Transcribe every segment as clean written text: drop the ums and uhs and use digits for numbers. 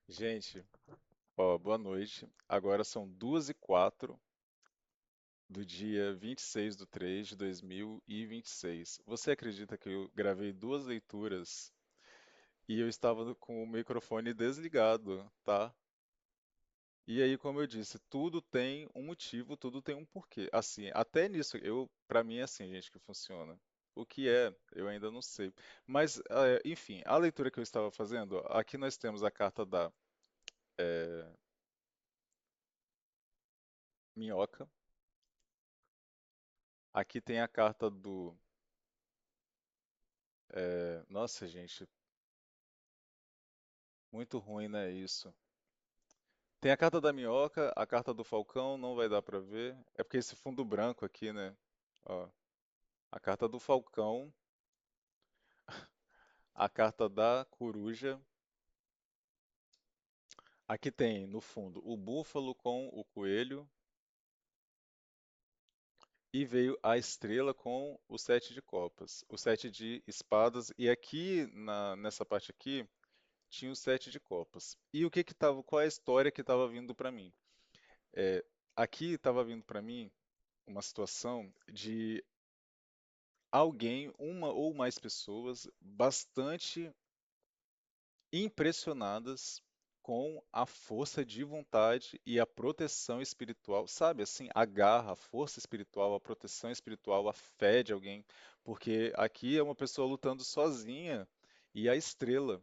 Gente, ó, boa noite. Agora são 2h04 do dia 26/3 de 2026. Você acredita que eu gravei duas leituras e eu estava com o microfone desligado, tá? E aí, como eu disse, tudo tem um motivo, tudo tem um porquê. Assim, até nisso, para mim é assim, gente, que funciona. O que é, eu ainda não sei. Mas, enfim, a leitura que eu estava fazendo, aqui nós temos a carta da eh, minhoca. Aqui tem a carta do. Nossa, gente, muito ruim, né? Isso. Tem a carta da minhoca, a carta do falcão, não vai dar pra ver. É porque esse fundo branco aqui, né? Ó, a carta do falcão, a carta da coruja. Aqui tem, no fundo, o búfalo com o coelho. E veio a estrela com o sete de copas, o sete de espadas. E aqui, nessa parte aqui, tinha o sete de copas. E o que que tava, qual é a história que estava vindo pra mim? É, aqui estava vindo para mim uma situação de alguém, uma ou mais pessoas, bastante impressionadas com a força de vontade e a proteção espiritual, sabe? Assim, a garra, a força espiritual, a proteção espiritual, a fé de alguém, porque aqui é uma pessoa lutando sozinha e a estrela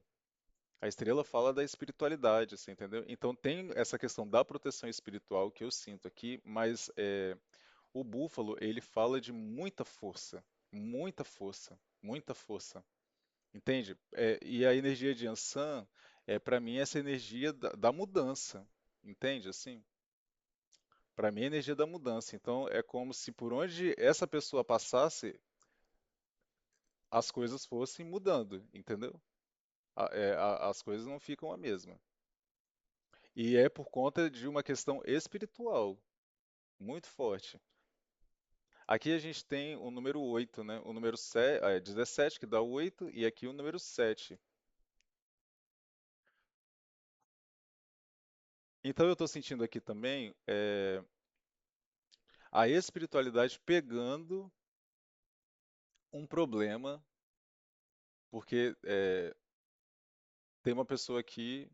fala da espiritualidade, assim, entendeu? Então tem essa questão da proteção espiritual que eu sinto aqui, mas o búfalo, ele fala de muita força, muita força, muita força. Entende? E a energia de Yansan é para mim essa energia da mudança. Entende? Assim, para mim é a energia da mudança. Então é como se por onde essa pessoa passasse, as coisas fossem mudando, entendeu? As coisas não ficam a mesma. E é por conta de uma questão espiritual muito forte. Aqui a gente tem o número 8, né? O número 17, que dá 8, e aqui o número 7. Então eu estou sentindo aqui também a espiritualidade pegando um problema, porque tem uma pessoa aqui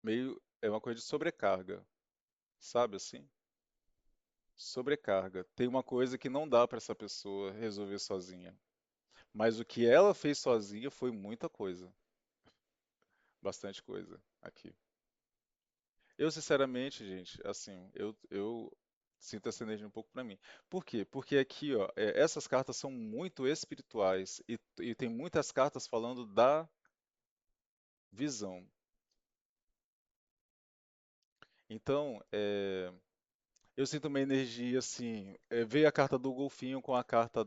meio. É uma coisa de sobrecarga, sabe assim? Sobrecarga. Tem uma coisa que não dá para essa pessoa resolver sozinha. Mas o que ela fez sozinha foi muita coisa, bastante coisa aqui. Eu, sinceramente, gente, assim, eu sinto essa energia um pouco pra mim. Por quê? Porque aqui, ó, essas cartas são muito espirituais e tem muitas cartas falando da visão. Então, eu sinto uma energia assim. Veio a carta do golfinho com a carta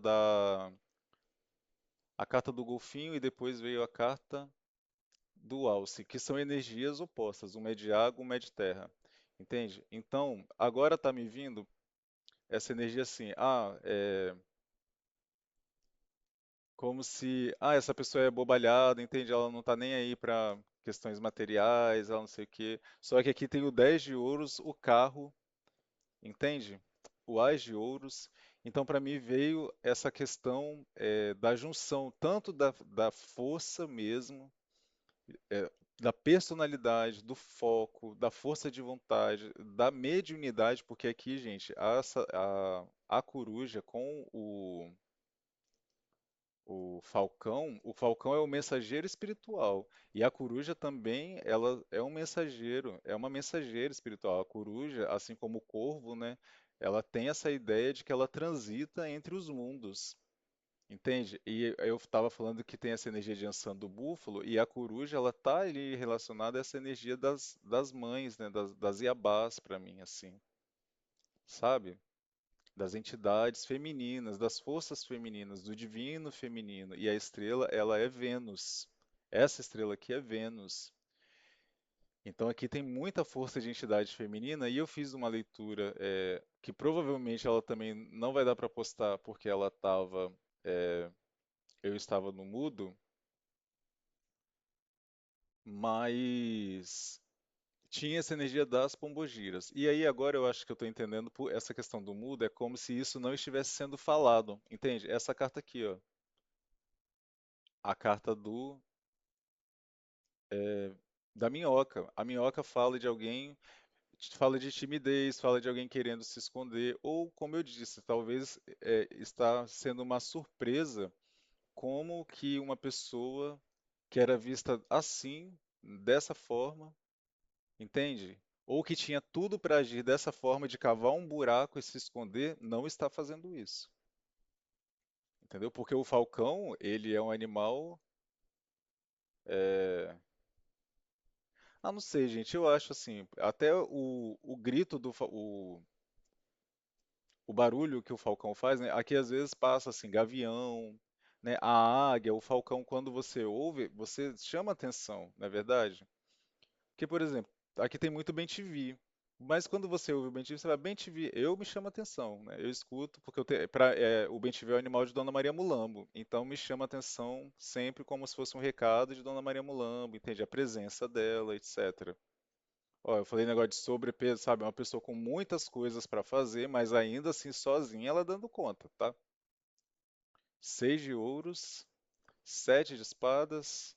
do golfinho e depois veio a carta do alce, que são energias opostas. Uma é de água, uma é de terra. Entende? Então, agora tá me vindo essa energia assim. Como se, essa pessoa é bobalhada, entende? Ela não tá nem aí para questões materiais, ela não sei o quê. Só que aqui tem o 10 de ouros, o carro, entende? O Ás de ouros. Então, para mim, veio essa questão da junção, tanto da força mesmo, é, da personalidade, do foco, da força de vontade, da mediunidade, porque aqui, gente, a coruja com o falcão é o mensageiro espiritual e a coruja também, ela é um mensageiro, é uma mensageira espiritual. A coruja, assim como o corvo, né, ela tem essa ideia de que ela transita entre os mundos, entende? E eu estava falando que tem essa energia de Ansan do búfalo e a coruja, ela tá ali relacionada a essa energia das mães, né, das Iabás para mim, assim, sabe? Das entidades femininas, das forças femininas, do divino feminino. E a estrela, ela é Vênus. Essa estrela aqui é Vênus. Então aqui tem muita força de entidade feminina e eu fiz uma leitura que provavelmente ela também não vai dar para postar porque ela estava eu estava no mudo, mas tinha essa energia das pombogiras. E aí agora eu acho que eu estou entendendo por essa questão do mudo, é como se isso não estivesse sendo falado, entende? Essa carta aqui, ó, a carta da minhoca. A minhoca fala de alguém, fala de timidez, fala de alguém querendo se esconder, ou como eu disse, talvez está sendo uma surpresa como que uma pessoa que era vista assim, dessa forma, entende? Ou que tinha tudo para agir dessa forma, de cavar um buraco e se esconder, não está fazendo isso. Entendeu? Porque o falcão, ele é um animal. é, Ah, não sei, gente. Eu acho assim. Até o grito o barulho que o falcão faz, né? Aqui às vezes passa assim, gavião, né? A águia, o falcão, quando você ouve, você chama atenção, não é verdade? Porque, por exemplo, aqui tem muito bem-te-vi. Mas quando você ouve o bem-te-vi, você vai bem-te-vi, eu me chama atenção, né? Eu escuto, porque o bem-te-vi é o animal de Dona Maria Mulambo. Então me chama atenção sempre como se fosse um recado de Dona Maria Mulambo, entende? A presença dela, etc. Ó, eu falei negócio de sobrepeso, sabe? Uma pessoa com muitas coisas para fazer, mas ainda assim sozinha ela dando conta, tá? Seis de ouros, sete de espadas,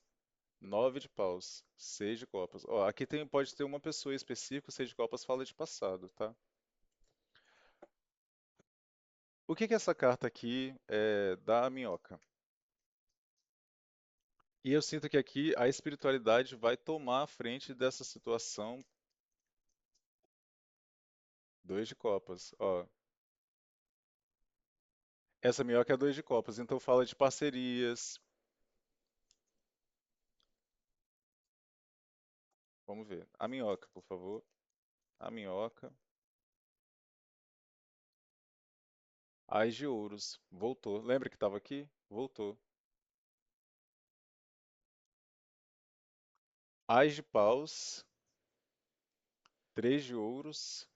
nove de paus, seis de copas. Ó, aqui tem, pode ter uma pessoa específica, seis de copas fala de passado, tá? O que que essa carta aqui é da minhoca? E eu sinto que aqui a espiritualidade vai tomar a frente dessa situação. Dois de copas, ó. Essa minhoca é dois de copas, então fala de parcerias. Vamos ver. A minhoca, por favor. A minhoca. Ás de ouros. Voltou. Lembra que estava aqui? Voltou. Ás de paus. Três de ouros.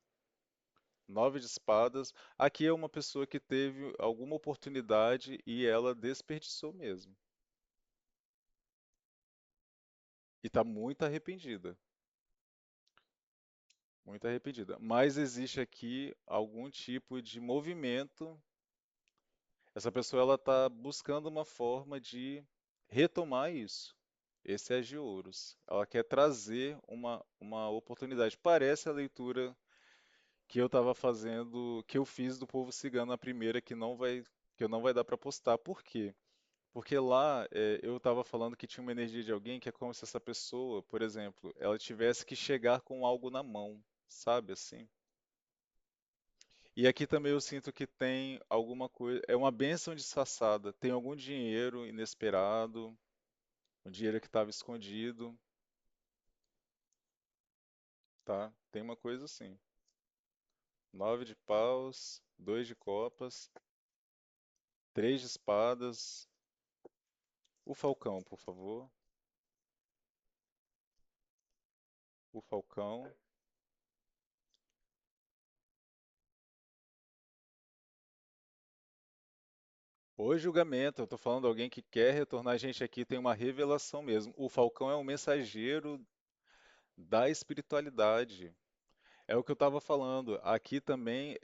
Nove de espadas. Aqui é uma pessoa que teve alguma oportunidade e ela desperdiçou mesmo. E está muito arrependida. Muito arrependida. Mas existe aqui algum tipo de movimento. Essa pessoa ela está buscando uma forma de retomar isso. Esse é de ouros. Ela quer trazer uma oportunidade. Parece a leitura que eu estava fazendo, que eu fiz do povo cigano na primeira, que não vai dar para postar. Por quê? Porque lá eu estava falando que tinha uma energia de alguém que é como se essa pessoa, por exemplo, ela tivesse que chegar com algo na mão, sabe assim? E aqui também eu sinto que tem alguma coisa, é uma bênção disfarçada, tem algum dinheiro inesperado, um dinheiro que estava escondido, tá? Tem uma coisa assim. Nove de paus, dois de copas, três de espadas. O falcão, por favor. O falcão. O julgamento, eu tô falando de alguém que quer retornar a gente aqui, tem uma revelação mesmo. O falcão é um mensageiro da espiritualidade. É o que eu estava falando. Aqui também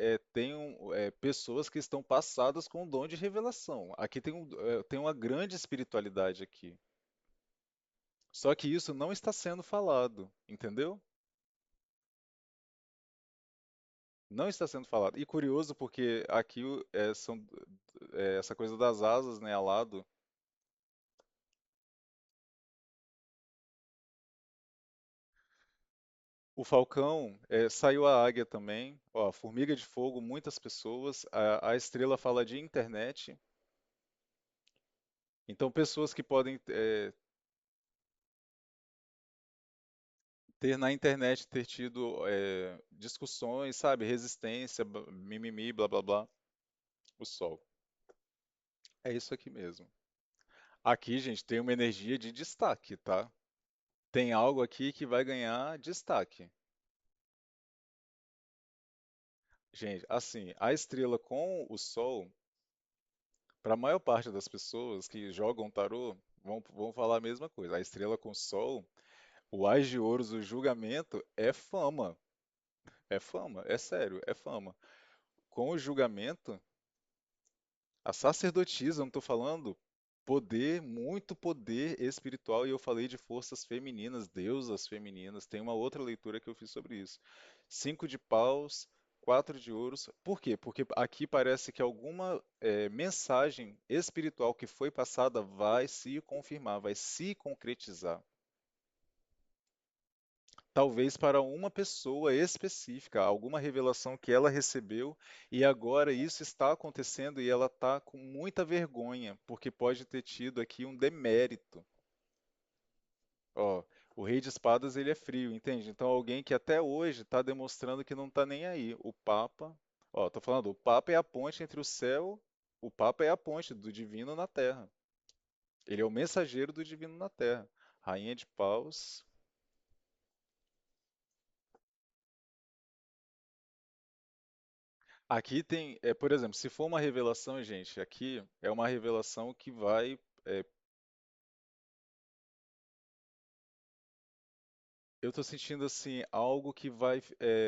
pessoas que estão passadas com o dom de revelação. Aqui tem uma grande espiritualidade aqui. Só que isso não está sendo falado, entendeu? Não está sendo falado. E curioso porque aqui essa coisa das asas, né, alado. O falcão, saiu a águia também. Ó, formiga de fogo, muitas pessoas. A estrela fala de internet. Então, pessoas que podem ter na internet, ter tido discussões, sabe? Resistência, mimimi, blá blá blá. O sol. É isso aqui mesmo. Aqui, gente, tem uma energia de destaque, tá? Tem algo aqui que vai ganhar destaque. Gente, assim, a estrela com o sol, Para a maior parte das pessoas que jogam tarô, vão falar a mesma coisa. A estrela com sol, o Ás de Ouros, o julgamento é fama, é sério, é fama. Com o julgamento, a sacerdotisa, eu não estou falando poder, muito poder espiritual, e eu falei de forças femininas, deusas femininas. Tem uma outra leitura que eu fiz sobre isso. Cinco de paus, quatro de ouros. Por quê? Porque aqui parece que alguma mensagem espiritual que foi passada vai se confirmar, vai se concretizar. Talvez para uma pessoa específica, alguma revelação que ela recebeu e agora isso está acontecendo e ela está com muita vergonha, porque pode ter tido aqui um demérito. Ó, o Rei de Espadas ele é frio, entende? Então alguém que até hoje está demonstrando que não está nem aí. O Papa, ó, tô falando, o Papa é a ponte entre o céu, o Papa é a ponte do divino na Terra. Ele é o mensageiro do divino na Terra. Rainha de Paus. Aqui tem, por exemplo, se for uma revelação, gente, aqui é uma revelação que vai. Eu tô sentindo assim algo que vai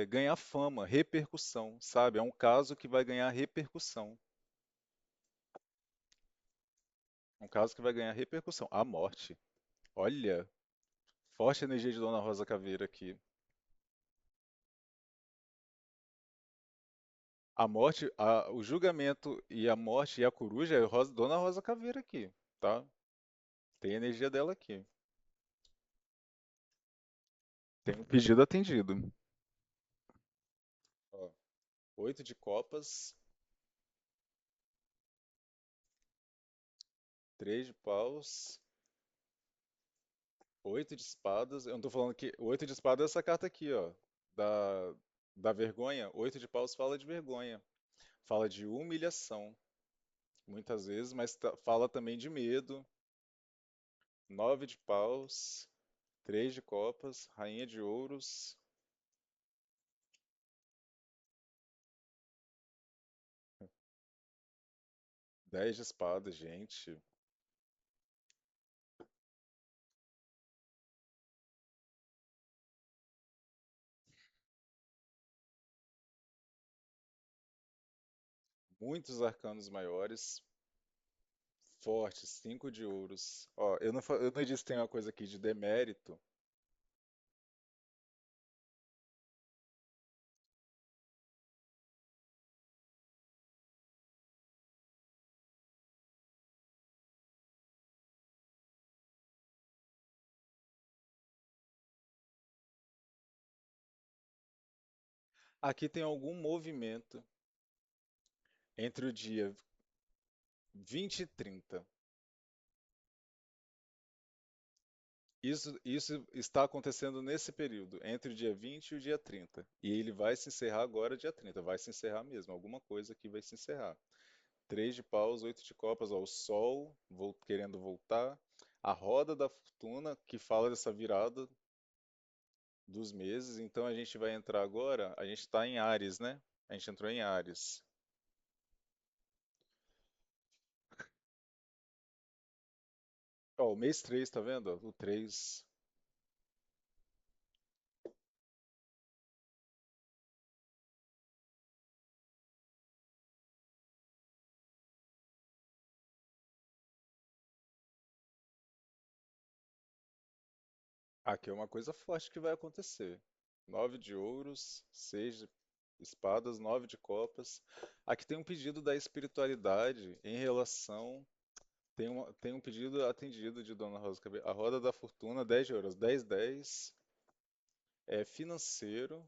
ganhar fama, repercussão, sabe? É um caso que vai ganhar repercussão. Um caso que vai ganhar repercussão. A morte. Olha, forte energia de Dona Rosa Caveira aqui. A morte, o julgamento e a morte e a coruja é Dona Rosa Caveira aqui, tá? Tem energia dela aqui. Tem um pedido atendido. Ó, oito de copas, três de paus, oito de espadas. Eu não tô falando que. Oito de espadas é essa carta aqui, ó. Da, da vergonha. Oito de paus fala de vergonha. Fala de humilhação, muitas vezes, mas fala também de medo. Nove de paus, três de copas, rainha de ouros, 10 de espadas, gente. Muitos arcanos maiores, fortes, 5 de ouros. Ó, eu não disse que tem uma coisa aqui de demérito. Aqui tem algum movimento entre o dia 20 e 30. Isso está acontecendo nesse período, entre o dia 20 e o dia 30. E ele vai se encerrar agora, dia 30. Vai se encerrar mesmo. Alguma coisa aqui vai se encerrar. Três de paus, oito de copas, ó, o sol querendo voltar. A roda da fortuna, que fala dessa virada dos meses. Então a gente vai entrar agora. A gente está em Áries, né? A gente entrou em Áries. Ó, o mês 3, tá vendo? Ó, o 3. Aqui é uma coisa forte que vai acontecer. Nove de ouros, seis de espadas, nove de copas. Aqui tem um pedido da espiritualidade em relação. Tem um pedido atendido de Dona Rosa Cabeça. A roda da fortuna, 10 de ouros. 10, 10 é financeiro.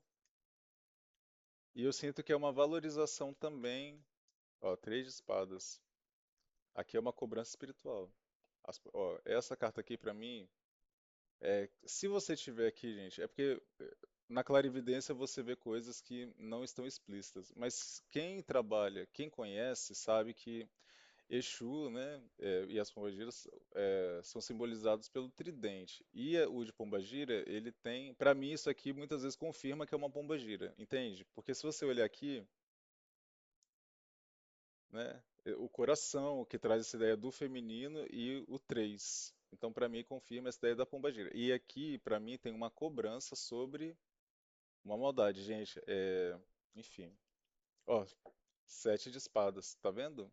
E eu sinto que é uma valorização também. Ó, três de espadas. Aqui é uma cobrança espiritual. Ó, essa carta aqui pra mim se você tiver aqui, gente, é porque na clarividência você vê coisas que não estão explícitas, mas quem trabalha, quem conhece, sabe que Exu, né, e as pombagiras são simbolizados pelo tridente. E o de pombagira, ele tem, para mim isso aqui muitas vezes confirma que é uma pombagira, entende? Porque se você olhar aqui, né, o coração, que traz essa ideia do feminino, e o 3. Então, para mim, confirma essa ideia da pombagira. E aqui, para mim, tem uma cobrança sobre uma maldade, gente. Enfim. Ó, 7 de espadas, tá vendo?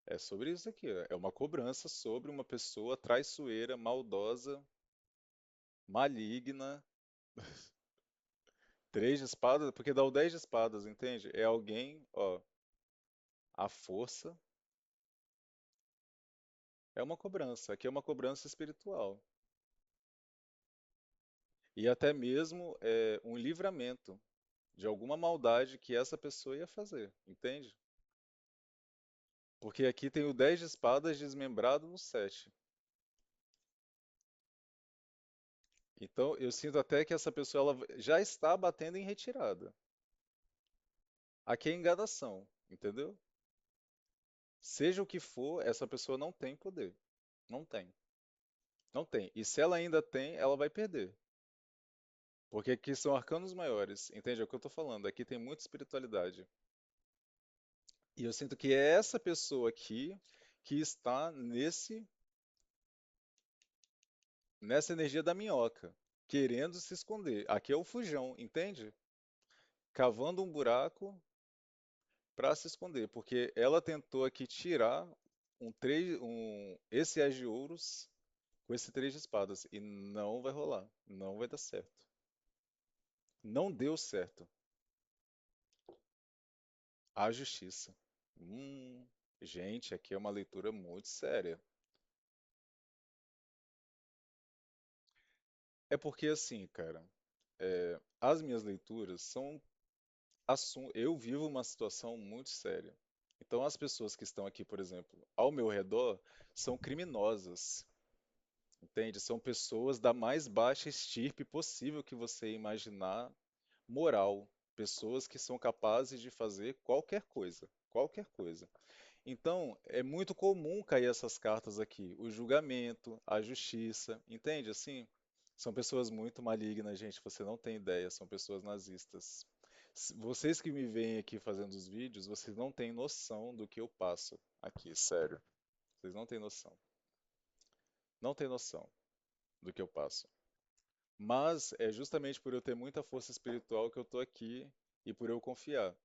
É sobre isso aqui, ó. É uma cobrança sobre uma pessoa traiçoeira, maldosa, maligna. 3 de espadas, porque dá o 10 de espadas, entende? É alguém, ó, a força é uma cobrança. Aqui é uma cobrança espiritual. E até mesmo um livramento de alguma maldade que essa pessoa ia fazer, entende? Porque aqui tem o 10 de espadas desmembrado no 7. Então eu sinto até que essa pessoa ela já está batendo em retirada. Aqui é enganação, entendeu? Seja o que for, essa pessoa não tem poder. Não tem. Não tem. E se ela ainda tem, ela vai perder. Porque aqui são arcanos maiores, entende? É o que eu tô falando. Aqui tem muita espiritualidade. E eu sinto que é essa pessoa aqui que está nessa energia da minhoca, querendo se esconder. Aqui é o fujão, entende? Cavando um buraco para se esconder, porque ela tentou aqui tirar esse as de ouros com esse 3 de espadas e não vai rolar, não vai dar certo. Não deu certo. A justiça. Hum, gente, aqui é uma leitura muito séria. É porque assim, cara, as minhas leituras são eu vivo uma situação muito séria. Então, as pessoas que estão aqui, por exemplo, ao meu redor, são criminosas, entende? São pessoas da mais baixa estirpe possível que você imaginar, moral. Pessoas que são capazes de fazer qualquer coisa, qualquer coisa. Então, é muito comum cair essas cartas aqui, o julgamento, a justiça, entende? Assim, são pessoas muito malignas, gente, você não tem ideia, são pessoas nazistas. Vocês que me veem aqui fazendo os vídeos, vocês não têm noção do que eu passo aqui, sério. Vocês não têm noção. Não têm noção do que eu passo. Mas é justamente por eu ter muita força espiritual que eu tô aqui e por eu confiar.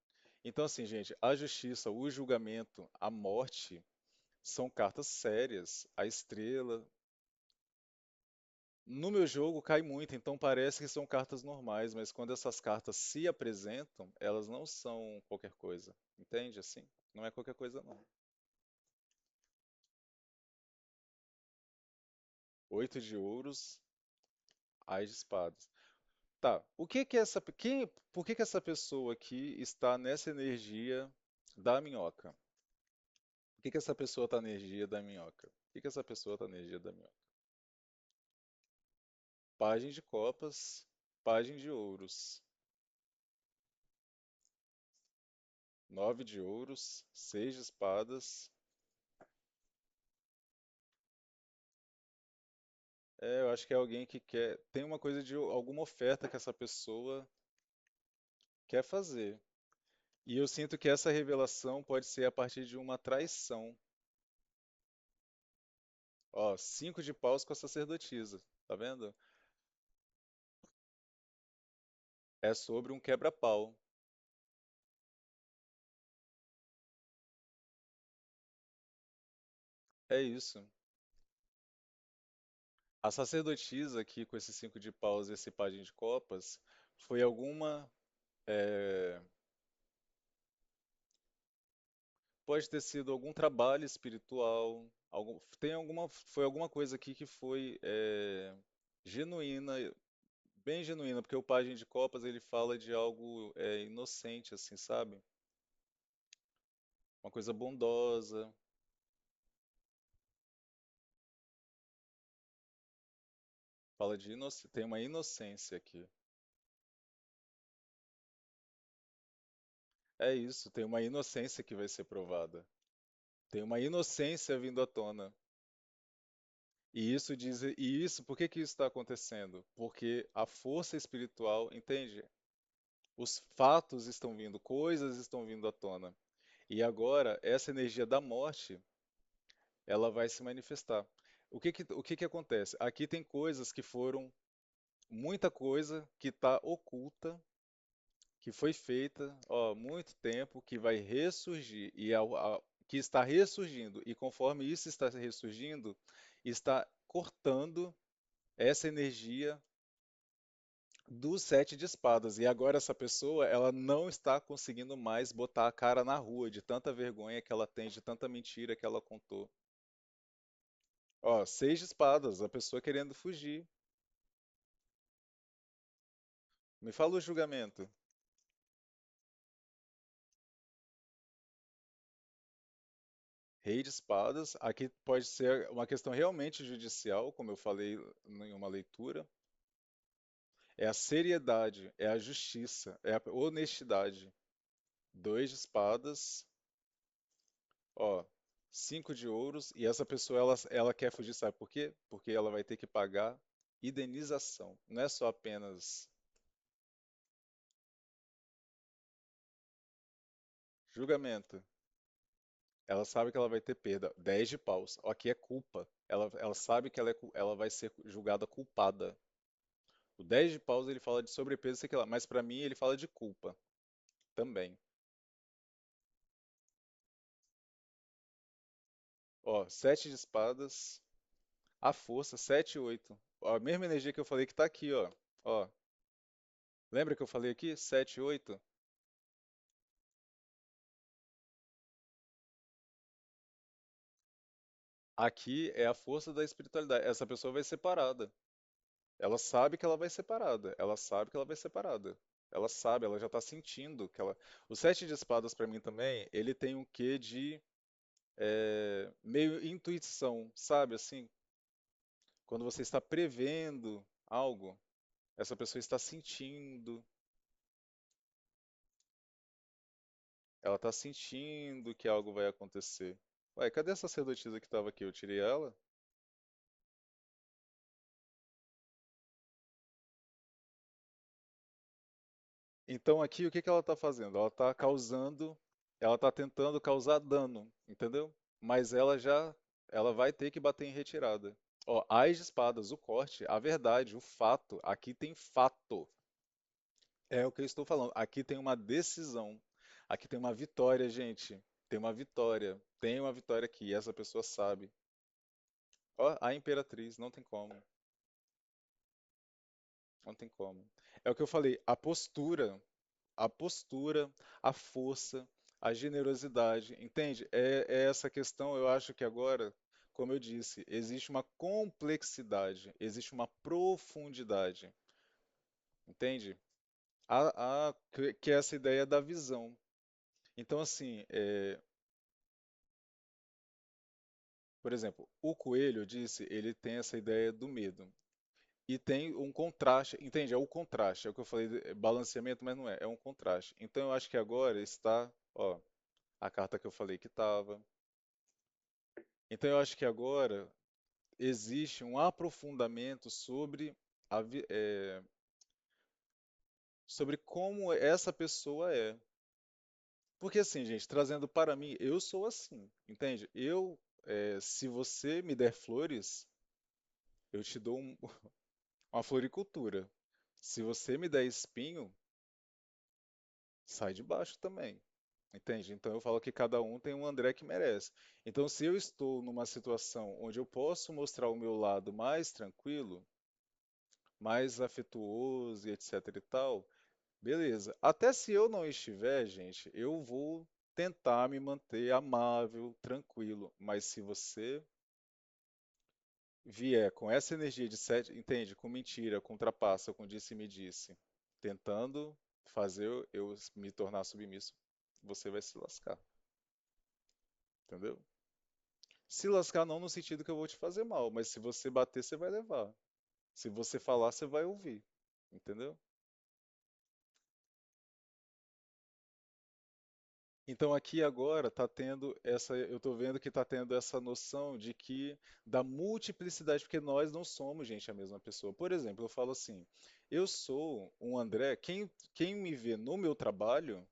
Então, assim, gente, a justiça, o julgamento, a morte são cartas sérias. A estrela. No meu jogo cai muito, então parece que são cartas normais, mas quando essas cartas se apresentam, elas não são qualquer coisa. Entende assim? Não é qualquer coisa, não. 8 de ouros, Ás de espadas. Tá, por que que essa pessoa aqui está nessa energia da minhoca? Por que que essa pessoa está na energia da minhoca? Por que que essa pessoa está na energia da minhoca? Página de copas, página de ouros. 9 de ouros, 6 de espadas. Eu acho que é alguém que tem uma coisa de alguma oferta que essa pessoa quer fazer. E eu sinto que essa revelação pode ser a partir de uma traição. Ó, 5 de paus com a sacerdotisa, tá vendo? É sobre um quebra-pau. É isso. A sacerdotisa aqui com esse 5 de paus e esse pajem de copas foi é, pode ter sido algum trabalho espiritual, foi alguma coisa aqui que foi genuína, bem genuína, porque o Pajem de Copas ele fala de algo inocente, assim, sabe? Uma coisa bondosa, fala de tem uma inocência aqui. É isso, tem uma inocência que vai ser provada. Tem uma inocência vindo à tona. Por que que isso está acontecendo? Porque a força espiritual, entende? Os fatos estão vindo, coisas estão vindo à tona. E agora, essa energia da morte, ela vai se manifestar. O que que acontece? Aqui tem coisas que foram, muita coisa que está oculta, que foi feita, ó, muito tempo, que vai ressurgir e que está ressurgindo. E conforme isso está ressurgindo, está cortando essa energia dos sete de espadas. E agora essa pessoa, ela não está conseguindo mais botar a cara na rua de tanta vergonha que ela tem, de tanta mentira que ela contou. Ó, seis de espadas, a pessoa querendo fugir. Me fala o julgamento. Rei de espadas, aqui pode ser uma questão realmente judicial, como eu falei em uma leitura. É a seriedade, é a justiça, é a honestidade. Dois de espadas, ó, cinco de ouros, e essa pessoa ela quer fugir, sabe por quê? Porque ela vai ter que pagar indenização. Não é só apenas julgamento. Ela sabe que ela vai ter perda. 10 de paus. Aqui é culpa. Ela sabe que ela vai ser julgada culpada. O 10 de paus ele fala de sobrepeso, sei que lá, mas pra mim ele fala de culpa também. Ó, 7 de espadas, a força, 7 e 8. Ó, a mesma energia que eu falei que tá aqui, ó. Ó, lembra que eu falei aqui? 7 e 8? Aqui é a força da espiritualidade. Essa pessoa vai ser separada. Ela sabe que ela vai ser separada. Ela sabe que ela vai ser separada. Ela sabe, ela já tá sentindo que ela. O 7 de espadas pra mim também, ele tem um quê de meio intuição, sabe? Assim, quando você está prevendo algo, essa pessoa está sentindo, ela está sentindo que algo vai acontecer. Ué, cadê a sacerdotisa que estava aqui? Eu tirei ela? Então aqui o que que ela está fazendo? Ela está tentando causar dano, entendeu? Mas ela vai ter que bater em retirada. Ó, as de espadas, o corte, a verdade, o fato, aqui tem fato. É o que eu estou falando. Aqui tem uma decisão. Aqui tem uma vitória, gente. Tem uma vitória. Tem uma vitória aqui. E essa pessoa sabe. Ó, a imperatriz, não tem como. Não tem como. É o que eu falei. A postura, a força, a generosidade. Entende? É essa questão, eu acho que agora, como eu disse, existe uma complexidade, existe uma profundidade. Entende? Que é essa ideia da visão. Então, assim, por exemplo, o coelho, eu disse, ele tem essa ideia do medo. E tem um contraste, entende? É o contraste, é o que eu falei, balanceamento, mas não é, é um contraste. Então eu acho que agora está, ó, a carta que eu falei que estava. Então eu acho que agora existe um aprofundamento sobre como essa pessoa é. Porque assim, gente, trazendo para mim, eu sou assim, entende? Se você me der flores, eu te dou uma floricultura. Se você me der espinho, sai de baixo também. Entende? Então eu falo que cada um tem um André que merece. Então, se eu estou numa situação onde eu posso mostrar o meu lado mais tranquilo, mais afetuoso e etc e tal, beleza. Até se eu não estiver, gente, eu vou tentar me manter amável, tranquilo. Mas se você vier com essa energia de sete, entende? Com mentira, com trapaça, com disse-me-disse, tentando fazer eu me tornar submisso, você vai se lascar, entendeu? Se lascar não no sentido que eu vou te fazer mal, mas se você bater, você vai levar. Se você falar, você vai ouvir, entendeu? Então aqui agora eu tô vendo que tá tendo essa noção de que da multiplicidade, porque nós não somos, gente, a mesma pessoa. Por exemplo, eu falo assim, eu sou um André, quem me vê no meu trabalho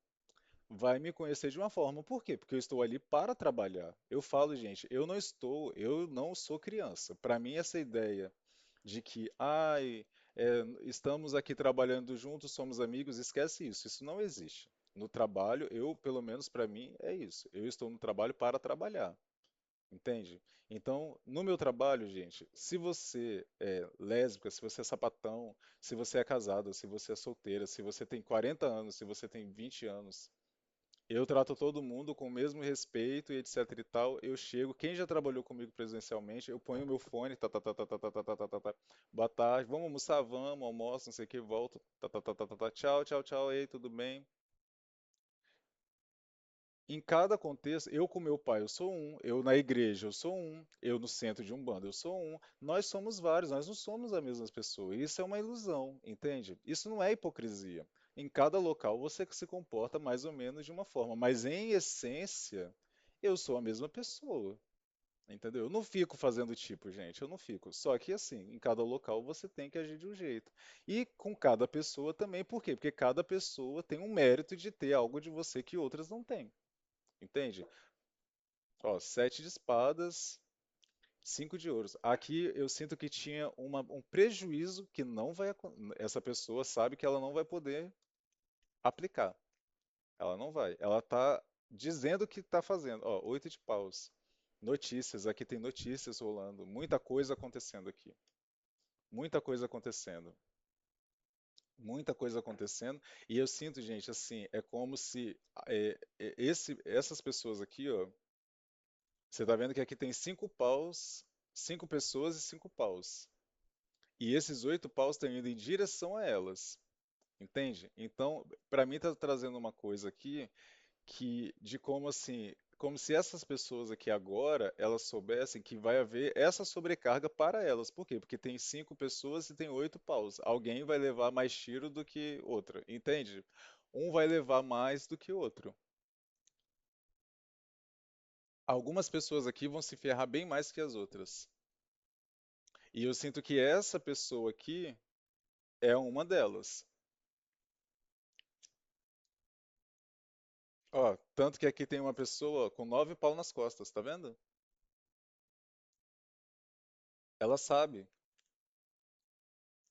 vai me conhecer de uma forma. Por quê? Porque eu estou ali para trabalhar. Eu falo, gente, eu não sou criança. Para mim, essa ideia de que, ai, estamos aqui trabalhando juntos, somos amigos, esquece isso. Isso não existe. No trabalho, pelo menos para mim, é isso. Eu estou no trabalho para trabalhar. Entende? Então, no meu trabalho, gente, se você é lésbica, se você é sapatão, se você é casada, se você é solteira, se você tem 40 anos, se você tem 20 anos, eu trato todo mundo com o mesmo respeito e etc e tal. Eu chego, quem já trabalhou comigo presencialmente, eu ponho o meu fone, tá, tá, tá, tá, tá, tá, tá, tá, tá, tá, tá. Boa tarde, vamos almoçar, vamos, almoço, não sei o que, volto, tá, tá, tá, tá, tá, tá, tchau, tchau, tchau, ei, tudo bem? Em cada contexto, eu com meu pai eu sou um, eu na igreja eu sou um, eu no centro de Umbanda eu sou um, nós somos vários, nós não somos a mesma pessoa. Isso é uma ilusão, entende? Isso não é hipocrisia. Em cada local você se comporta mais ou menos de uma forma, mas em essência eu sou a mesma pessoa, entendeu? Eu não fico fazendo tipo, gente, eu não fico. Só que assim, em cada local você tem que agir de um jeito. E com cada pessoa também, por quê? Porque cada pessoa tem um mérito de ter algo de você que outras não têm. Entende? Ó, sete de espadas, cinco de ouros. Aqui eu sinto que tinha um prejuízo que não vai, essa pessoa sabe que ela não vai poder aplicar. Ela não vai. Ela tá dizendo que tá fazendo. Ó, oito de paus. Notícias, aqui tem notícias rolando, muita coisa acontecendo aqui. Muita coisa acontecendo. Muita coisa acontecendo. E eu sinto, gente, assim, é como se essas pessoas aqui, ó, você tá vendo que aqui tem cinco paus, cinco pessoas e cinco paus. E esses oito paus estão indo em direção a elas, entende? Então, para mim tá trazendo uma coisa aqui que de como assim, como se essas pessoas aqui agora elas soubessem que vai haver essa sobrecarga para elas. Por quê? Porque tem cinco pessoas e tem oito paus. Alguém vai levar mais tiro do que outra, entende? Um vai levar mais do que outro. Algumas pessoas aqui vão se ferrar bem mais que as outras. E eu sinto que essa pessoa aqui é uma delas. Ó, tanto que aqui tem uma pessoa com nove pau nas costas, tá vendo? Ela sabe.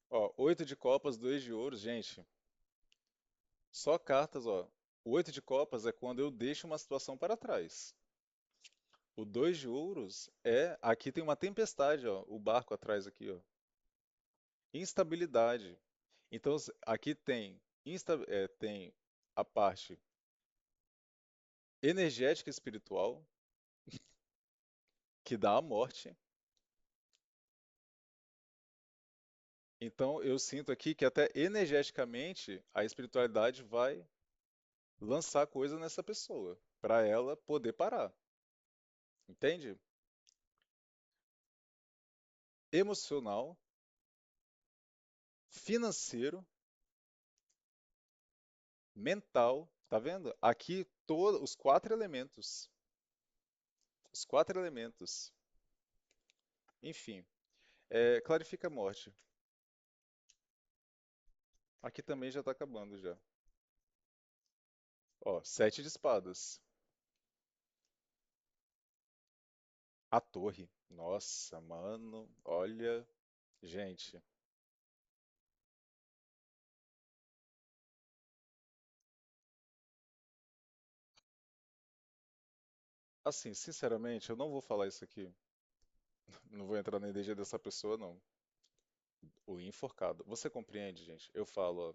Ó, oito de copas, dois de ouros, gente. Só cartas, ó. O oito de copas é quando eu deixo uma situação para trás. O dois de ouros é. Aqui tem uma tempestade, ó. O barco atrás aqui, ó. Instabilidade. Então, aqui tem, tem a parte energética e espiritual, que dá a morte. Então, eu sinto aqui que até energeticamente a espiritualidade vai lançar coisa nessa pessoa, para ela poder parar, entende? Emocional, financeiro, mental, tá vendo? Aqui todos os quatro elementos. Enfim, clarifica a morte. Aqui também já tá acabando já. Ó, sete de espadas. A torre. Nossa, mano, olha, gente. Assim, sinceramente, eu não vou falar isso aqui. Não vou entrar na energia dessa pessoa, não. O enforcado. Você compreende, gente? Eu falo, ó,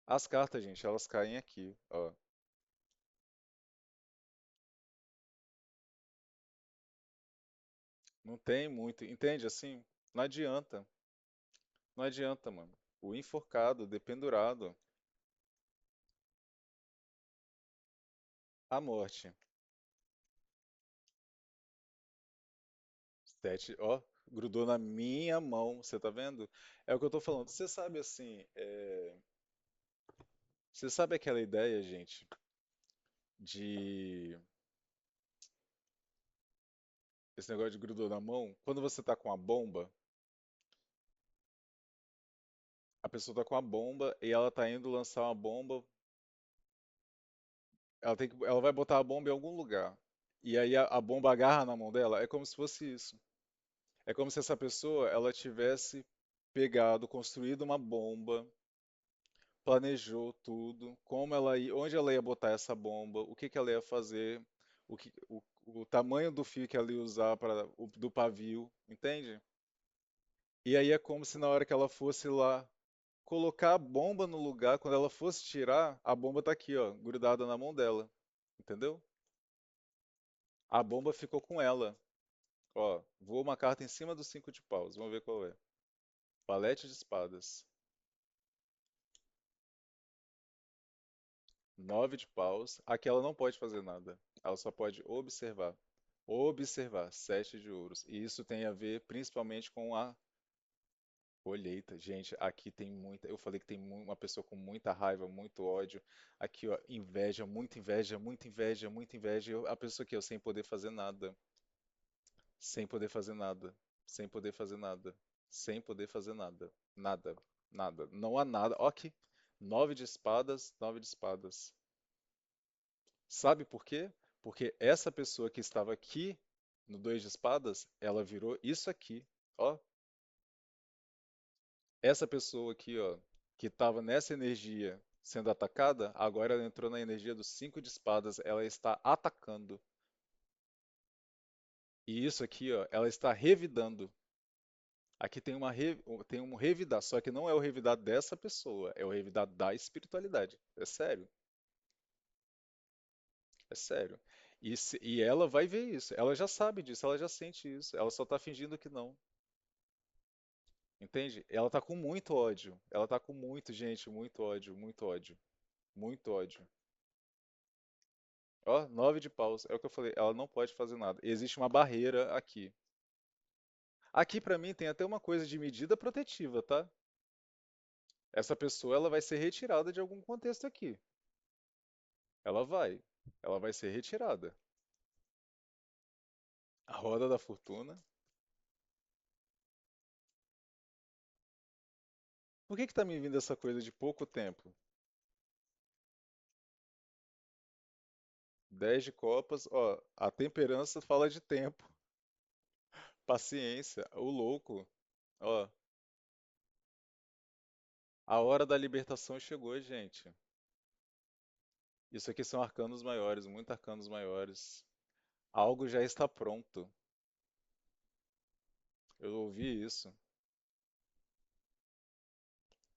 as cartas, gente, elas caem aqui, ó. Não tem muito, entende? Assim, não adianta. Não adianta, mano. O enforcado, dependurado, a morte. Sete, ó, grudou na minha mão, você tá vendo? É o que eu tô falando. Você sabe assim, você sabe aquela ideia, gente, de esse negócio de grudou na mão? Quando você tá com a bomba, a pessoa tá com a bomba e ela tá indo lançar uma bomba. ela vai botar a bomba em algum lugar. E aí a bomba agarra na mão dela. É como se fosse isso. É como se essa pessoa, ela tivesse pegado, construído uma bomba, planejou tudo, onde ela ia botar essa bomba, o que que ela ia fazer, o tamanho do fio que ela ia usar do pavio, entende? E aí é como se na hora que ela fosse lá colocar a bomba no lugar, quando ela fosse tirar, a bomba tá aqui, ó, grudada na mão dela, entendeu? A bomba ficou com ela. Ó, voa uma carta em cima do cinco de paus, vamos ver qual é. Valete de espadas. Nove de paus. Aqui ela não pode fazer nada. Ela só pode observar. Observar. Sete de ouros. E isso tem a ver principalmente com a colheita. Gente, aqui tem muita. Eu falei que tem uma pessoa com muita raiva, muito ódio. Aqui, ó, inveja, muita inveja, muita inveja, muita inveja. A pessoa aqui, ó, sem poder fazer nada. Sem poder fazer nada. Sem poder fazer nada. Sem poder fazer nada. Nada. Nada. Não há nada. Ó aqui. Nove de espadas, nove de espadas. Sabe por quê? Porque essa pessoa que estava aqui no dois de espadas, ela virou isso aqui. Ó, essa pessoa aqui, ó, que estava nessa energia sendo atacada, agora ela entrou na energia dos cinco de espadas, ela está atacando. E isso aqui, ó, ela está revidando. Aqui tem um revidar, só que não é o revidar dessa pessoa, é o revidar da espiritualidade. É sério, é sério. E ela vai ver isso, ela já sabe disso, ela já sente isso, ela só está fingindo que não. Entende? Ela tá com muito ódio. Ela tá com muito, gente, muito ódio, muito ódio, muito ódio. Ó, nove de paus. É o que eu falei. Ela não pode fazer nada. Existe uma barreira aqui. Aqui pra mim tem até uma coisa de medida protetiva, tá? Essa pessoa ela vai ser retirada de algum contexto aqui. Ela vai. Ela vai ser retirada. A roda da fortuna. Por que que tá me vindo essa coisa de pouco tempo? Dez de copas. Ó, a temperança fala de tempo. Paciência. O louco. Ó, a hora da libertação chegou, gente. Isso aqui são arcanos maiores, muito arcanos maiores. Algo já está pronto. Eu ouvi isso.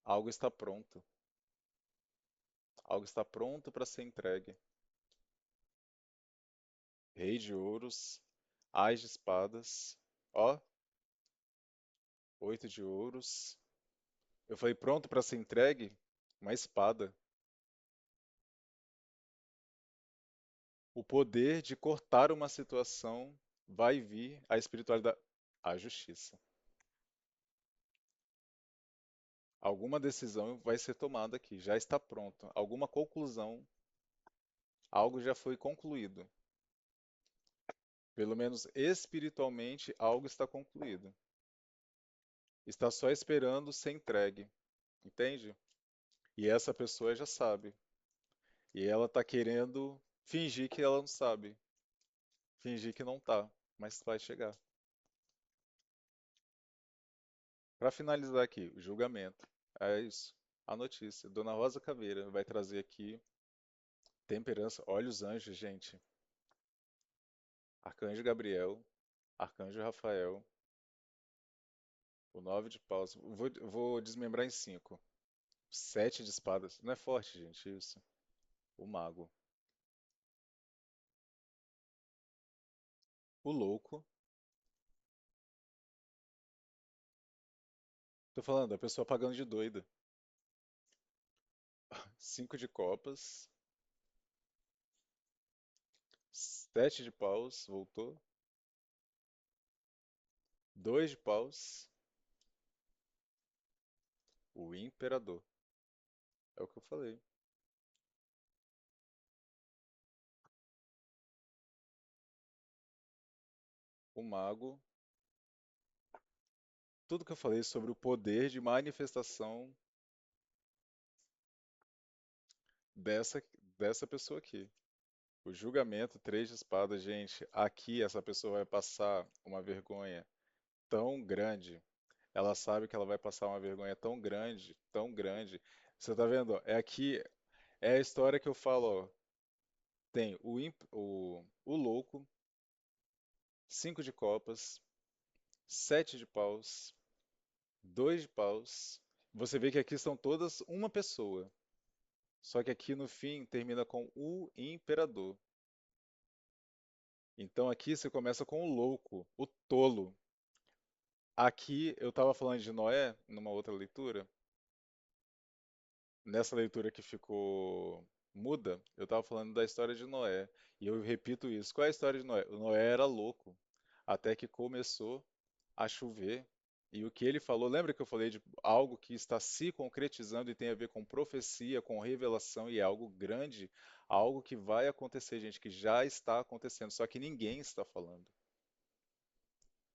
Algo está pronto. Algo está pronto para ser entregue. Rei de ouros, ás de espadas. Ó, oito de ouros. Eu falei pronto para ser entregue? Uma espada. O poder de cortar uma situação vai vir a espiritualidade, a justiça. Alguma decisão vai ser tomada aqui, já está pronto. Alguma conclusão, algo já foi concluído. Pelo menos espiritualmente, algo está concluído. Está só esperando ser entregue, entende? E essa pessoa já sabe. E ela está querendo fingir que ela não sabe, fingir que não tá, mas vai chegar. Para finalizar aqui, o julgamento. É isso. A notícia. Dona Rosa Caveira vai trazer aqui temperança. Olha os anjos, gente. Arcanjo Gabriel, Arcanjo Rafael, o nove de paus. Vou desmembrar em cinco. Sete de espadas. Não é forte, gente, isso. O mago. O louco. Tô falando, a pessoa pagando de doida. Cinco de copas. Sete de paus, voltou. Dois de paus. O imperador. É o que eu falei. O mago. Tudo que eu falei sobre o poder de manifestação dessa, dessa pessoa aqui. O julgamento, três de espadas, gente. Aqui essa pessoa vai passar uma vergonha tão grande. Ela sabe que ela vai passar uma vergonha tão grande, tão grande. Você tá vendo? Ó, é aqui, é a história que eu falo, ó. Tem o louco, cinco de copas, sete de paus, dois de paus. Você vê que aqui são todas uma pessoa. Só que aqui no fim termina com o imperador. Então aqui você começa com o louco, o tolo. Aqui eu estava falando de Noé numa outra leitura. Nessa leitura que ficou muda, eu estava falando da história de Noé. E eu repito isso. Qual é a história de Noé? O Noé era louco até que começou a chover. E o que ele falou, lembra que eu falei de algo que está se concretizando e tem a ver com profecia, com revelação e é algo grande, algo que vai acontecer, gente, que já está acontecendo, só que ninguém está falando,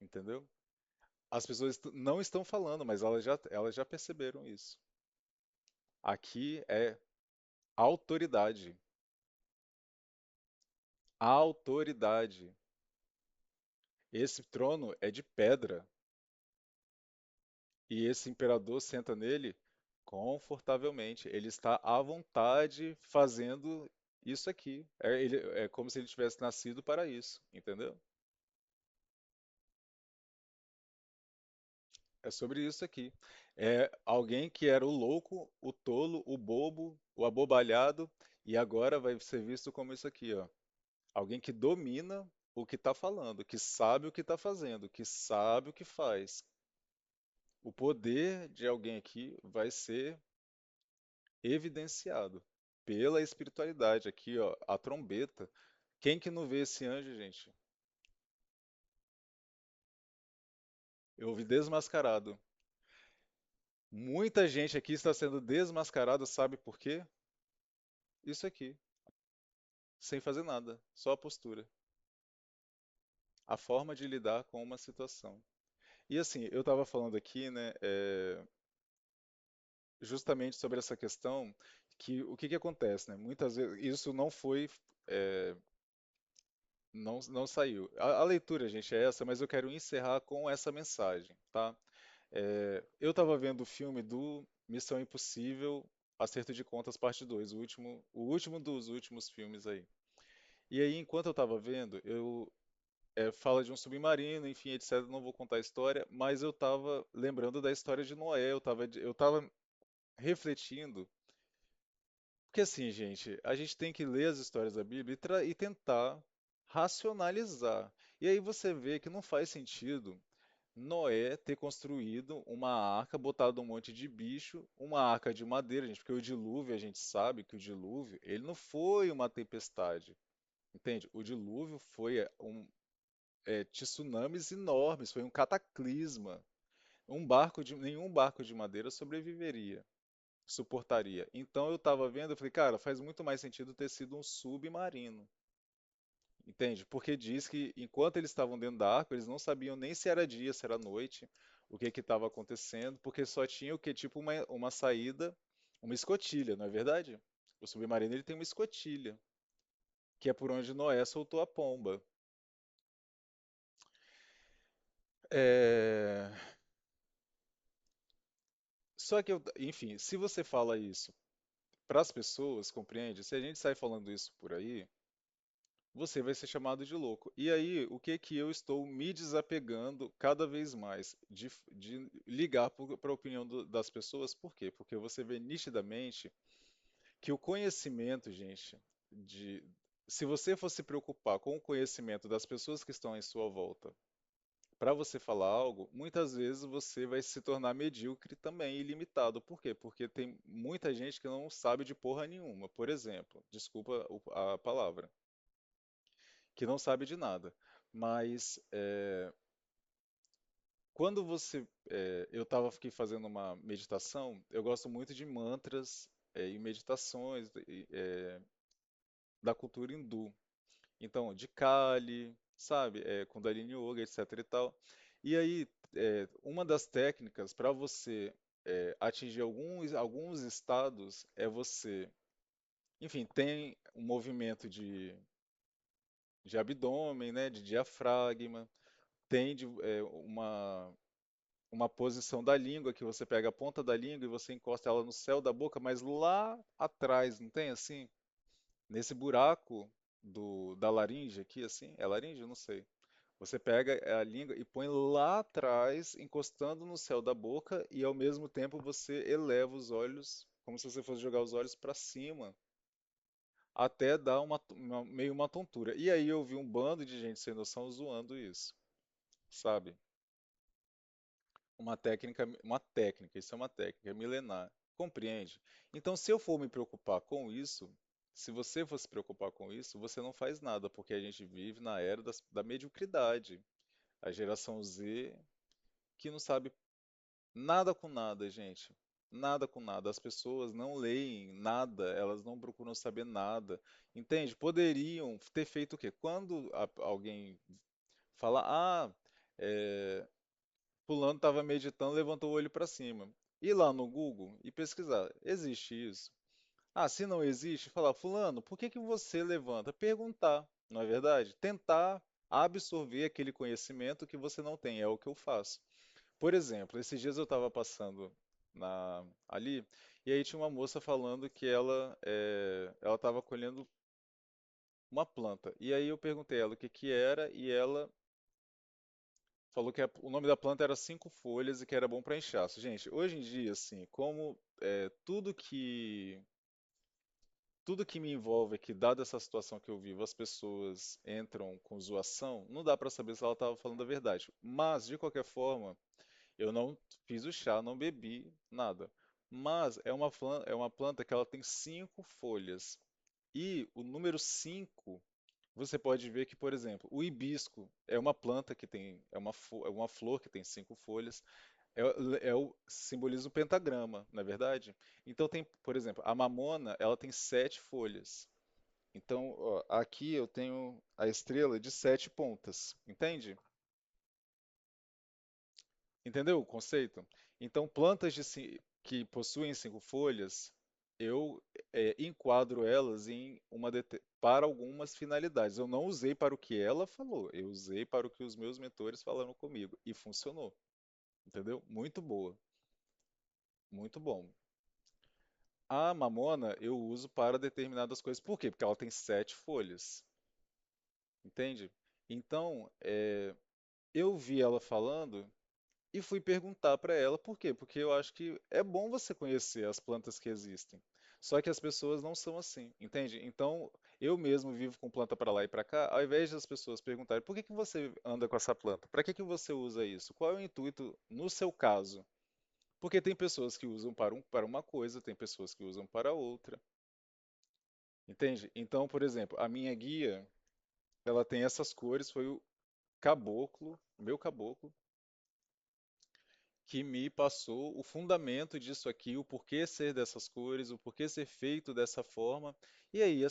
entendeu? As pessoas não estão falando, mas elas já perceberam isso. Aqui é autoridade. Autoridade. Esse trono é de pedra e esse imperador senta nele confortavelmente. Ele está à vontade fazendo isso aqui. É como se ele tivesse nascido para isso, entendeu? É sobre isso aqui. É alguém que era o louco, o tolo, o bobo, o abobalhado e agora vai ser visto como isso aqui, ó. Alguém que domina o que está falando, que sabe o que está fazendo, que sabe o que faz. O poder de alguém aqui vai ser evidenciado pela espiritualidade. Aqui, ó, a trombeta. Quem que não vê esse anjo, gente? Eu ouvi desmascarado. Muita gente aqui está sendo desmascarada, sabe por quê? Isso aqui, sem fazer nada, só a postura, a forma de lidar com uma situação. E assim, eu estava falando aqui, né, justamente sobre essa questão que o que que acontece, né? Muitas vezes isso não foi, é, não saiu. A leitura, gente, é essa, mas eu quero encerrar com essa mensagem, tá? Eu estava vendo o filme do Missão Impossível, Acerto de Contas Parte 2, o último dos últimos filmes aí. E aí, enquanto eu estava vendo, fala de um submarino, enfim, etc. Não vou contar a história, mas eu estava lembrando da história de Noé, eu estava refletindo. Porque assim, gente, a gente tem que ler as histórias da Bíblia e tentar racionalizar. E aí você vê que não faz sentido Noé ter construído uma arca, botado um monte de bicho, uma arca de madeira, gente, porque o dilúvio, a gente sabe que o dilúvio, ele não foi uma tempestade, entende? O dilúvio foi tsunamis enormes, foi um cataclisma. Nenhum barco de madeira sobreviveria, suportaria. Então eu estava vendo, eu falei, cara, faz muito mais sentido ter sido um submarino. Entende? Porque diz que enquanto eles estavam dentro da arca, eles não sabiam nem se era dia, se era noite, o que que estava acontecendo, porque só tinha o que? Tipo uma saída, uma escotilha, não é verdade? O submarino ele tem uma escotilha, que é por onde Noé soltou a pomba. É, Só que, enfim, se você fala isso para as pessoas, compreende? Se a gente sai falando isso por aí, você vai ser chamado de louco. E aí, o que que eu estou me desapegando cada vez mais de ligar para a opinião das pessoas? Por quê? Porque você vê nitidamente que o conhecimento, gente, de se você fosse se preocupar com o conhecimento das pessoas que estão em sua volta, para você falar algo, muitas vezes você vai se tornar medíocre também e limitado. Por quê? Porque tem muita gente que não sabe de porra nenhuma. Por exemplo, desculpa a palavra que não sabe de nada. Mas quando eu estava aqui fazendo uma meditação, eu gosto muito de mantras e meditações da cultura hindu. Então, de Kali, sabe, Kundalini Yoga, etc e tal. E aí, uma das técnicas para você atingir alguns estados é você, enfim, tem um movimento de abdômen, né, de diafragma, tem uma posição da língua que você pega a ponta da língua e você encosta ela no céu da boca, mas lá atrás, não tem assim? Nesse buraco da laringe aqui, assim, é laringe? Eu não sei. Você pega a língua e põe lá atrás, encostando no céu da boca, e ao mesmo tempo você eleva os olhos, como se você fosse jogar os olhos para cima, até dar meio uma tontura. E aí eu vi um bando de gente sem noção zoando isso, sabe? Isso é uma técnica milenar. Compreende? Então, se eu for me preocupar com isso, se você for se preocupar com isso, você não faz nada, porque a gente vive na era da mediocridade. A geração Z que não sabe nada com nada, gente. Nada com nada. As pessoas não leem nada, elas não procuram saber nada. Entende? Poderiam ter feito o quê? Quando alguém fala, é, fulano estava meditando, levantou o olho para cima. Ir lá no Google e pesquisar, existe isso? Se não existe, falar, fulano, por que que você levanta? Perguntar, não é verdade? Tentar absorver aquele conhecimento que você não tem, é o que eu faço. Por exemplo, esses dias eu estava passando ali e aí tinha uma moça falando que ela estava colhendo uma planta. E aí eu perguntei a ela o que que era e ela falou que o nome da planta era cinco folhas e que era bom para inchaço. Gente, hoje em dia, assim, como tudo que me envolve aqui, dada essa situação que eu vivo, as pessoas entram com zoação, não dá para saber se ela estava falando a verdade. Mas, de qualquer forma, eu não fiz o chá, não bebi nada. Mas é uma planta que ela tem cinco folhas. E o número 5, você pode ver que, por exemplo, o hibisco é uma planta que tem, é uma flor que tem cinco folhas. Simboliza o pentagrama, não é verdade? Então tem, por exemplo, a mamona, ela tem sete folhas. Então, ó, aqui eu tenho a estrela de sete pontas, entende? Entendeu o conceito? Então, que possuem cinco folhas, eu enquadro elas para algumas finalidades. Eu não usei para o que ela falou, eu usei para o que os meus mentores falaram comigo e funcionou, entendeu? Muito boa, muito bom. A mamona eu uso para determinadas coisas. Por quê? Porque ela tem sete folhas, entende? Então, eu vi ela falando e fui perguntar para ela por quê? Porque eu acho que é bom você conhecer as plantas que existem. Só que as pessoas não são assim, entende? Então, eu mesmo vivo com planta para lá e para cá, ao invés das pessoas perguntarem por que que você anda com essa planta? Para que que você usa isso? Qual é o intuito no seu caso? Porque tem pessoas que usam para uma coisa, tem pessoas que usam para outra, entende? Então, por exemplo, a minha guia, ela tem essas cores, foi o meu caboclo, que me passou o fundamento disso aqui, o porquê ser dessas cores, o porquê ser feito dessa forma. E aí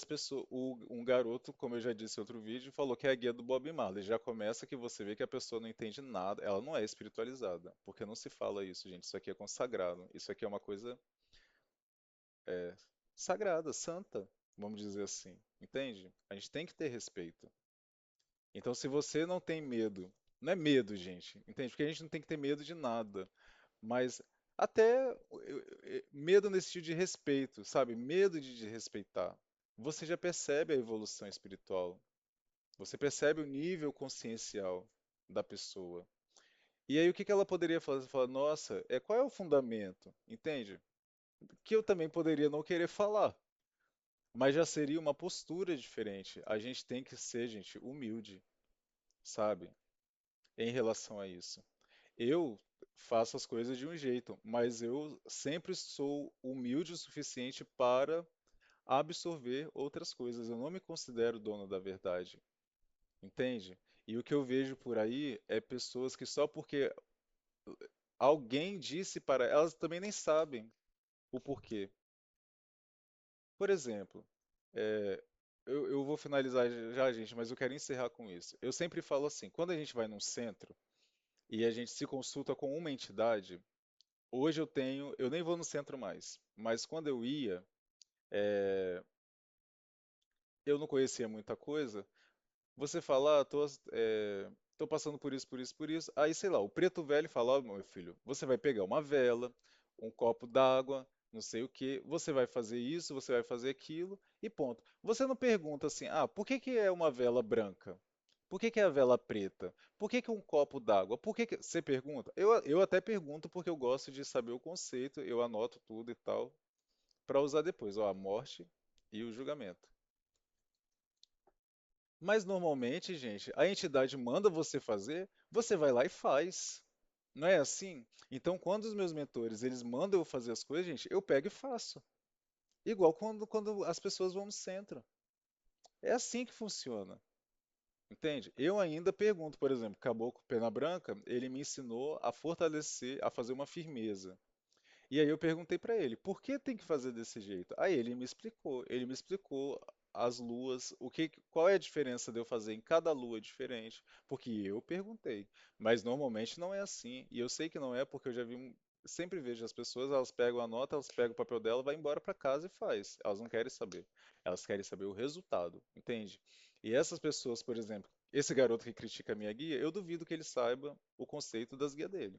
um garoto, como eu já disse em outro vídeo, falou que é a guia do Bob Marley. Já começa que você vê que a pessoa não entende nada, ela não é espiritualizada, porque não se fala isso, gente. Isso aqui é consagrado. Isso aqui é uma coisa é, sagrada, santa, vamos dizer assim. Entende? A gente tem que ter respeito. Então, se você não tem medo, não é medo, gente, entende? Porque a gente não tem que ter medo de nada. Mas até medo nesse sentido de respeito, sabe? Medo de respeitar. Você já percebe a evolução espiritual. Você percebe o nível consciencial da pessoa. E aí o que que ela poderia fazer? Falar, nossa, qual é o fundamento? Entende? Que eu também poderia não querer falar. Mas já seria uma postura diferente. A gente tem que ser, gente, humilde, sabe? Em relação a isso. Eu faço as coisas de um jeito, mas eu sempre sou humilde o suficiente para absorver outras coisas. Eu não me considero dono da verdade, entende? E o que eu vejo por aí é pessoas que só porque alguém disse para elas também nem sabem o porquê. Por exemplo, é, eu vou finalizar já, gente, mas eu quero encerrar com isso. Eu sempre falo assim, quando a gente vai num centro e a gente se consulta com uma entidade, hoje eu nem vou no centro mais, mas quando eu ia, eu não conhecia muita coisa, Você fala, tô passando por isso, por isso, por isso. Aí, sei lá, o preto velho fala, ó, meu filho, você vai pegar uma vela, um copo d'água, não sei o quê, você vai fazer isso, você vai fazer aquilo, e ponto. Você não pergunta assim, por que que é uma vela branca? Por que que é a vela preta? Por que que um copo d'água? Por que que... Você pergunta? Eu até pergunto porque eu gosto de saber o conceito, eu anoto tudo e tal, para usar depois, ó, a morte e o julgamento. Mas normalmente, gente, a entidade manda você fazer, você vai lá e faz. Não é assim? Então, quando os meus mentores, eles mandam eu fazer as coisas, gente, eu pego e faço. Igual quando as pessoas vão no centro. É assim que funciona. Entende? Eu ainda pergunto, por exemplo, Caboclo Pena Branca, ele me ensinou a fortalecer, a fazer uma firmeza. E aí eu perguntei pra ele, por que tem que fazer desse jeito? Aí ele me explicou as luas, qual é a diferença de eu fazer em cada lua diferente, porque eu perguntei, mas normalmente não é assim, e eu sei que não é porque eu já vi, sempre vejo as pessoas, elas pegam a nota, elas pegam o papel dela, vai embora pra casa e faz. Elas não querem saber. Elas querem saber o resultado, entende? E essas pessoas, por exemplo, esse garoto que critica a minha guia, eu duvido que ele saiba o conceito das guias dele.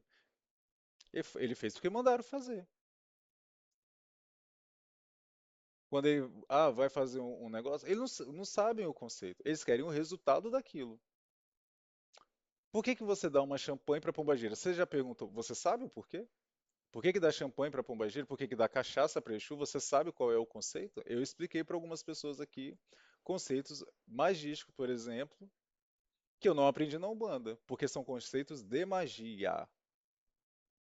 Ele fez porque mandaram fazer. Quando ele, vai fazer um negócio, eles não sabem o conceito. Eles querem o resultado daquilo. Por que que você dá uma champanhe para pombagira? Você já perguntou, você sabe o porquê? Por que que dá champanhe para pombagira? Por que que dá cachaça para Exu? Você sabe qual é o conceito? Eu expliquei para algumas pessoas aqui conceitos magísticos, por exemplo, que eu não aprendi na Umbanda, porque são conceitos de magia.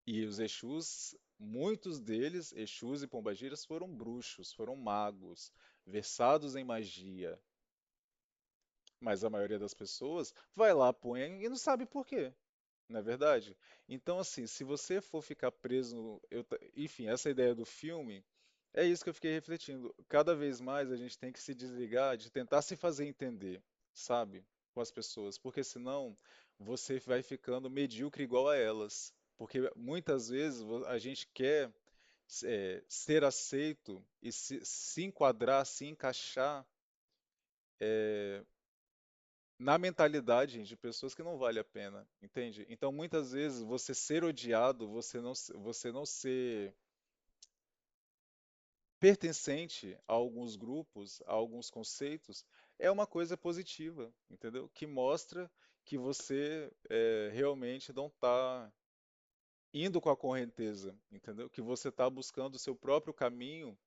E os Exus, muitos deles, Exus e pombagiras, foram bruxos, foram magos, versados em magia. Mas a maioria das pessoas vai lá, põe e não sabe por quê, não é verdade? Então, assim, se você for ficar preso, enfim, essa ideia do filme, é isso que eu fiquei refletindo. Cada vez mais a gente tem que se desligar de tentar se fazer entender, sabe, com as pessoas, porque senão você vai ficando medíocre igual a elas. Porque muitas vezes a gente quer ser aceito e se enquadrar, se encaixar na mentalidade de pessoas que não vale a pena, entende? Então, muitas vezes, você ser odiado, você não ser pertencente a alguns grupos, a alguns conceitos, é uma coisa positiva, entendeu? Que mostra que você realmente não está indo com a correnteza, entendeu? Que você está buscando o seu próprio caminho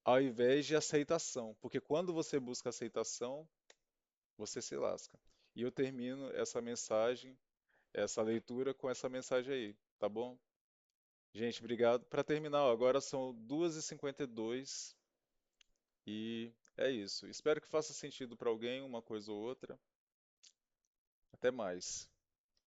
ao invés de aceitação, porque quando você busca aceitação, você se lasca. E eu termino essa leitura com essa mensagem aí, tá bom? Gente, obrigado. Para terminar, ó, agora são 2h52 e é isso. Espero que faça sentido para alguém, uma coisa ou outra. Até mais.